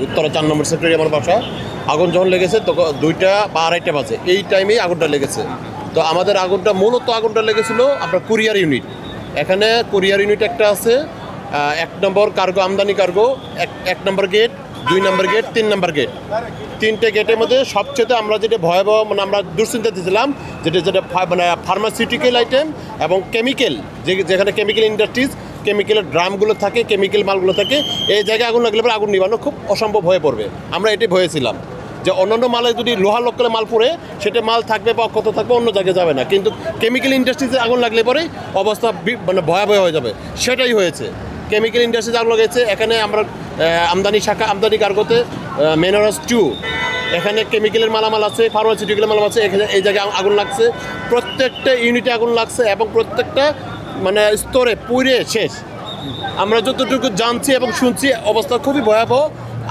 উত্তরা 4 নম্বর সেক্টরে আমার বাসা। আগুন যখন লেগেছে তখন 2টা বা 2:30 বাজে, এই টাইমেই আগুনটা লেগেছে। তো আমাদের মূলত আগুনটা লেগেছিল আপনার কুরিয়ার ইউনিট। এখানে কুরিয়ার ইউনিট একটা আছে, 1 নম্বর কার্গো, আমদানি কার্গো, 1 নম্বর গেট, 2 নম্বর গেট, 3 নম্বর গেট। 3টে গেটের মধ্যে সবচেয়ে আমরা যেটা ভয়াবহ আমরা দুশ্চিন্তা দিয়েছিলাম, যেটা মানে ফার্মাসিউটিক্যাল আইটেম এবং কেমিক্যাল, যেখানে কেমিক্যাল ইন্ডাস্ট্রিজ, কেমিক্যালের ড্রামগুলো থাকে, কেমিক্যাল মালগুলো থাকে, এই জায়গায় আগুন লাগলে পরে আগুন নিবানো খুব অসম্ভব হয়ে পড়বে। আমরা এটাই ভয়েছিলাম যে অন্যান্য মালে যদি লোহা লোকলে মাল পড়ে সেটা মাল থাকবে বা কত থাকবে, অন্য জায়গায় যাবে না, কিন্তু কেমিক্যাল ইন্ডাস্ট্রিজে আগুন লাগলে পরেই অবস্থা মানে ভয়াবহ হয়ে যাবে। সেটাই হয়েছে, কেমিক্যাল ইন্ডাস্ট্রিতে আগুন লেগেছে। এখানে আমরা আমদানি কার্গোতে মেনরস 2, এখানে কেমিক্যালের মালামাল আছে, ফার্মাসিউটিক্যাল মালামাল আছে, এখানে এই জায়গায় আগুন লাগছে। প্রত্যেকটা ইউনিটে আগুন লাগছে এবং প্রত্যেকটা মানে স্তরে পুড়ে শেষ। আমরা যতটুকু জানছি এবং শুনছি অবস্থা খুবই ভয়াবহ।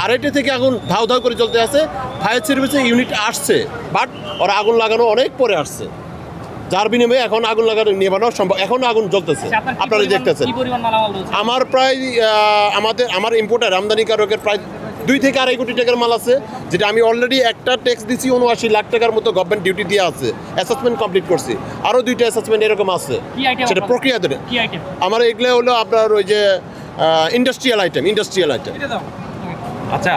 2:30 থেকে আগুন ধাউ ধাউ করে চলতে আছে। ফায়ার সার্ভিসের ইউনিট আসছে, বাট ওরা আগুন লাগানো অনেক পরে আসছে, যার বিনিময়ে এখন আগুন লাগানো নিবানো সম্ভব। এখনও আগুন জ্বলতেছে, আপনারা দেখতেছেন। আমার প্রায় আমার ইম্পোর্টার আমদানি কারকের প্রায় 2 থেকে 2.5 কোটি টাকার মাল আছে, যেটা আমি অলরেডি একটা ট্যাক্স দিচ্ছি 79 লাখ টাকার মতো গভর্নমেন্ট ডিউটি দিয়ে আছে, অ্যাসেসমেন্ট কমপ্লিট করছি। আরও 2টা অ্যাসেসমেন্ট এরকম আছে, সেটা প্রক্রিয়া ধরে। আমার এগুলো হলো আপনার ওই যে ইন্ডাস্ট্রিয়াল আইটেম। আচ্ছা।